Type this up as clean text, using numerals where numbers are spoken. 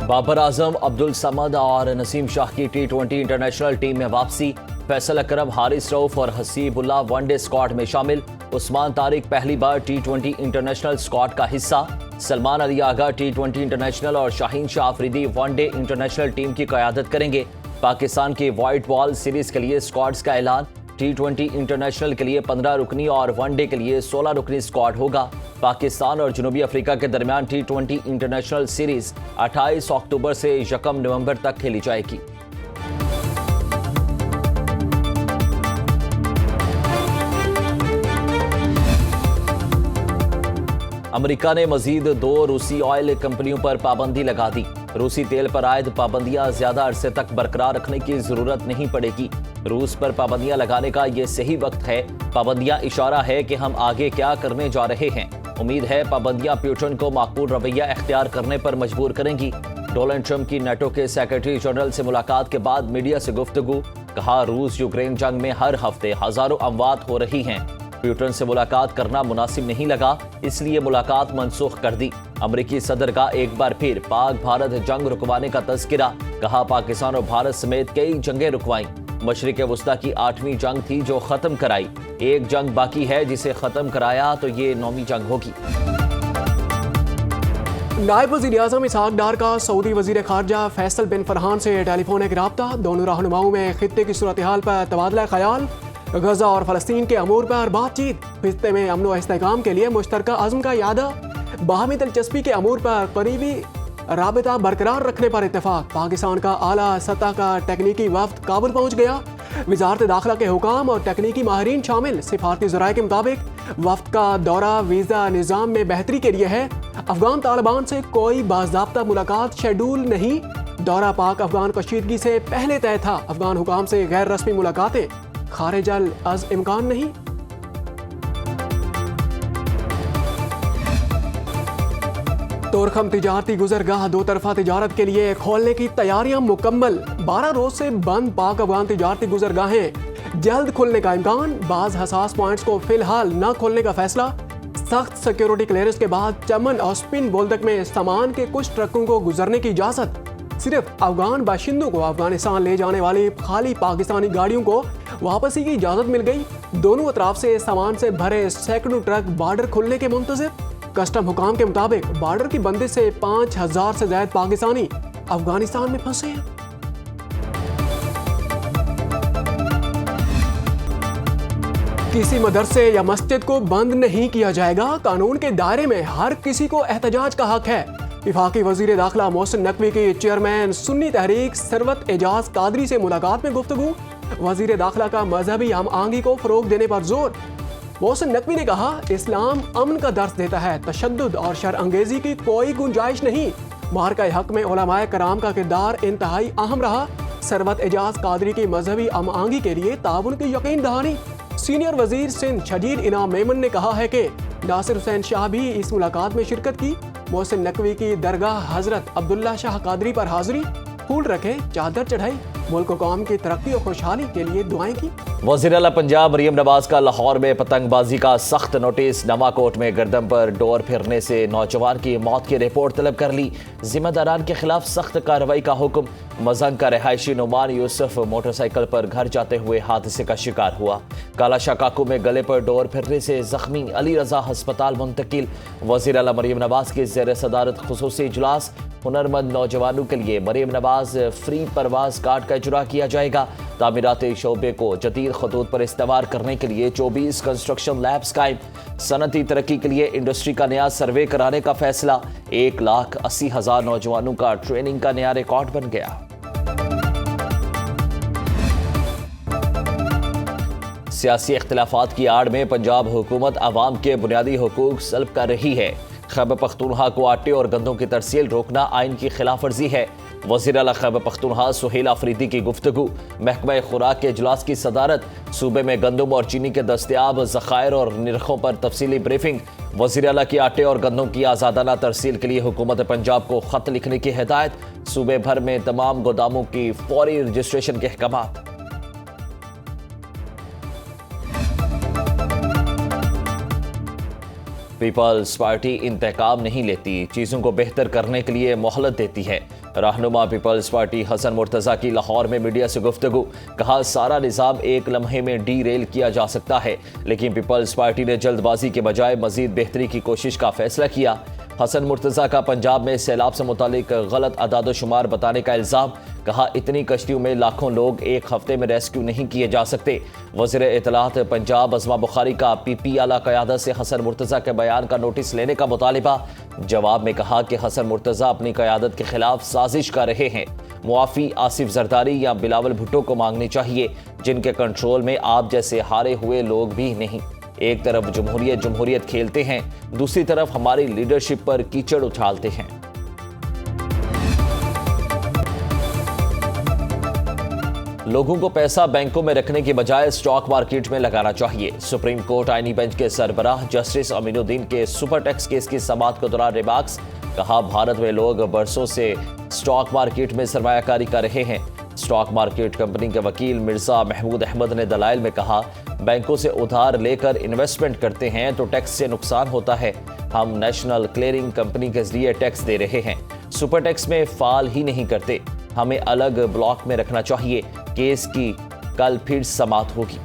बाबर आजम, अब्दुल समद और नसीम शाह की T20 international team में वापसी। फैसल अकरम, हारिस रऊफ और हसीबुल्लाह वनडे स्क्वाड में शामिल। उस्मान तारिक पहली बार T20 इंटरनेशनल स्क्वाड का हिस्सा। सलमान अली आगा T20 इंटरनेशनल और Shaheen Shah Afridi one day international team की क़यादत करेंगे। पाकिस्तान की वाइट बॉल सीरीज के लिए स्क्वाड्स का ऐलान। T20 इंटरनेशनल के लिए 15 रुकनी और वनडे के लिए 16 रुकनी स्क्वाड होगा। पाकिस्तान और जनूबी अफ्रीका के दरमियान T20 इंटरनेशनल सीरीज 28 अक्टूबर से 1 नवंबर तक खेली जाएगी। अमेरिका ने मजीद 2 रूसी ऑयल कंपनियों पर पाबंदी लगा दी। रूसी तेल पर आयद पाबंदियां ज्यादा अरसे तक बरकरार रखने की जरूरत नहीं पड़ेगी। रूस पर पाबंदियां लगाने का ये सही वक्त है। पाबंदियां इशारा है कि हम आगे क्या करने जा रहे हैं। उम्मीद है पाबंदियां पुतिन को माकूल रवैया इख्तियार करने पर मजबूर करेंगी। डोनाल्ड ट्रंप की नेटो के सेक्रेटरी जनरल से मुलाकात के बाद मीडिया से गुफ्तगू। कहा, रूस यूक्रेन जंग में हर हफ्ते हजारों अमवात हो रही हैं। पुतिन से मुलाकात करना मुनासिब नहीं लगा, इसलिए मुलाकात मनसूख कर दी। अमरीकी सदर का एक बार फिर पाक भारत जंग रुकवाने का तज़किरा। कहा, पाकिस्तान और भारत समेत कई जंगें रुकवाईं। मशरिक़ वस्ता की 8वीं जंग थी जो ख़त्म कराई। एक जंग बाकी है जिसे ख़त्म कराया तो ये 9वीं जंग होगी। नायब वज़ीर आज़म इसहाक डार का सऊदी वज़ीर ख़ारजा फैसल बिन फरहान से टेलीफोनिक राब्ता। दोनों रहनुमाओं में खित्ते की सूरत हाल पर तबादला ख़याल। गजा और फ़लस्तीन के अमूर पर बातचीत। खित्ते में अमन व इस्तेहकाम के लिए मुश्तरका अज़्म का यादा। बाहमी दिलचस्पी के अमूर पर करीबी राबिता बरकरार रखने पर इत्तेफाक। पाकिस्तान का आला सतह का तकनीकी वफ्द काबुल पहुँच गया। वज़ारत दाखिला के हुकाम और तकनीकी माहिरीन शामिल। सिफारती ज़राए के मुताबिक वफ्द का दौरा वीज़ा निज़ाम में बेहतरी के लिए है। अफगान तालिबान से कोई बाज़ाब्ता मुलाकात शेड्यूल नहीं। दौरा पाक अफगान कशीदगी से पहले तय था। अफगान हुकाम से गैर रस्मी मुलाकातें खारिज अज़ इम्कान नहीं। तोरखम तिजारती गुजरगाह 2 तरफा तिजारत के लिए खोलने की तैयारियां मुकम्मल। 12 रोज से बंद पाक अफगान तिजारती गुजरगाहें जल्द खुलने का इम्कान। बाज़ हसास पॉइंट्स को फिलहाल न खोलने का फैसला। सख्त सिक्योरिटी क्लियरेंस के बाद चमन और स्पिन बोल्दक में सामान के कुछ ट्रकों को गुजरने की इजाज़त। सिर्फ अफगान बाशिंदों को अफगानिस्तान ले जाने वाली खाली पाकिस्तानी गाड़ियों को वापसी की इजाज़त मिल गई। दोनों अतराफ से सामान से भरे सैकड़ों ट्रक बॉर्डर खुलने के मुंतज़िर। कस्टम हुकाम के मुताबिक बॉर्डर की बंदिश से 5000 से ज्यादा पाकिस्तानी अफगानिस्तान में फंसे हैं। किसी मदरसे या मस्जिद को बंद नहीं किया जाएगा। कानून के दायरे में हर किसी को एहतजाज का हक है। वफाकी वजीर दाखिला मोहसिन नकवी की चेयरमैन सुन्नी तहरीक सरवत एजाज कादरी से मुलाकात में गुफ्तगू। वजीर दाखिला का मजहबी हम आंगी को फरोग देने पर जोर। मोहसिन नकवी ने कहा, इस्लाम अमन का दर्स देता है। तशद्दुद और शर अंगेजी की कोई गुंजाइश नहीं। मार्का हक में उलमाए कराम का किरदार इंतहाई अहम रहा। सरवत एजाज कादरी की मजहबी हम आंगी के लिए ताउन की यकीन दहानी। सीनियर वजीर सिंध शजीर इनाम मेमन ने कहा है कि नासिर हुसैन शाह भी इस मुलाकात में शिरकत की। मोहसिन नकवी की दरगाह हजरत अब्दुल्ला शाह कादरी पर हाजिरी। फूल रखे, चादर चढ़ाई। मुल्क और कौम की तरक्की और खुशहाली के लिए दुआएं की। वज़ीर आला पंजाब मरियम नवाज का लाहौर में पतंगबाजी का सख्त नोटिस। नवाकोट में गर्दन पर डोर फिरने से नौजवान की मौत की रिपोर्ट तलब कर ली। जिम्मेदारान के खिलाफ सख्त कार्रवाई का हुक्म। मजंग का रहायशी नुमान यूसुफ मोटरसाइकिल पर घर जाते हुए हादसे का शिकार हुआ। कालाशाह काकू में गले पर डोर फिरने से जख्मी अली रजा अस्पताल मुंतकिल। वज़ीर आला मरियम नवाज की ज़ेर सदारत खुसूसी इजलास। हुनरमंद नौजवानों के लिए मरियम नवाज फ्री परवाज कार्ड का इजरा किया जाएगा। तामीराती शोबे को जदीद खतूत पर इस्तेमाल करने के लिए 24 कंस्ट्रक्शन लैब्स कायम। सनती तरक्की के लिए इंडस्ट्री का नया सर्वे कराने का फैसला। 1,80,000 नौजवानों का ट्रेनिंग का नया रिकॉर्ड बन गया। सियासी इख्तिलाफात की आड़ में पंजाब हुकूमत अवाम के बुनियादी हुकूक सल्ब कर रही है। खैबर पख्तूनख्वा को आटे और गंदों की तरसील रोकना आइन की खिलाफ वर्जी है। वज़ीर आला खैबर पख्तूनख्वा सुहेल अफरीदी की गुफ्तगू। महकमा खुराक के इजलास की सदारत। सूबे में गंदम और चीनी के दस्तयाब ज़खायर और निर्खों पर तफसीली ब्रीफिंग। वज़ीर आला की आटे और गंदम की आज़ादाना तरसील के लिए हुकूमत पंजाब को खत लिखने की हिदायत। सूबे भर में तमाम गोदामों की फौरी रजिस्ट्रेशन के अहकामात। पीपल्स पार्टी इंतकाम नहीं लेती, चीज़ों को बेहतर करने के लिए मोहलत देती है। रहनुमा पीपल्स पार्टी हसन मुर्तज़ा की लाहौर में मीडिया से गुफ्तगू। कहा, सारा निज़ाम एक लम्हे में डीरेल किया जा सकता है, लेकिन पीपल्स पार्टी ने जल्दबाजी के बजाय मजीद बेहतरी की कोशिश का फैसला किया। हसन मुर्तज़ा का पंजाब में सैलाब से मुतालिक गलत अदाद-ओ-शुमार बताने का इल्ज़ाम। कहा, इतनी कश्तियों में लाखों लोग एक हफ्ते में रेस्क्यू नहीं किए जा सकते। वज़ीर इत्तलात पंजाब अज़मा बुखारी का पीपी आला क़यादत से हसन मुर्तज़ा के बयान का नोटिस लेने का मुतालिबा। जवाब में कहा कि हसन मुर्तज़ा अपनी क़यादत के खिलाफ साजिश कर रहे हैं। मुआफ़ी आसिफ जरदारी या बिलावल भुट्टो को मांगनी चाहिए, जिनके कंट्रोल में आप जैसे हारे हुए लोग भी नहीं। एक तरफ जमहूरियत खेलते हैं, दूसरी तरफ हमारी लीडरशिप पर कीचड़ उछालते हैं। लोगों को पैसा बैंकों में रखने की बजाय स्टॉक मार्केट में लगाना चाहिए। सुप्रीम कोर्ट आईनी बेंच के सरबराह जस्टिस अमीनुद्दीन के सुपर टैक्स केस की समाअत के दौरान रिमार्क्स। कहा, भारत में लोग बरसों से स्टॉक मार्केट में सरमायाकारी कर रहे हैं। स्टॉक मार्केट कंपनी के वकील मिर्जा महमूद अहमद ने दलाइल में कहा, बैंकों से उधार लेकर इन्वेस्टमेंट करते हैं तो टैक्स से नुकसान होता है। हम नेशनल क्लियरिंग कंपनी के जरिए टैक्स दे रहे हैं, सुपर टैक्स में फाल ही नहीं करते। हमें अलग ब्लॉक में रखना चाहिए। केस की कल फिर समाअत होगी।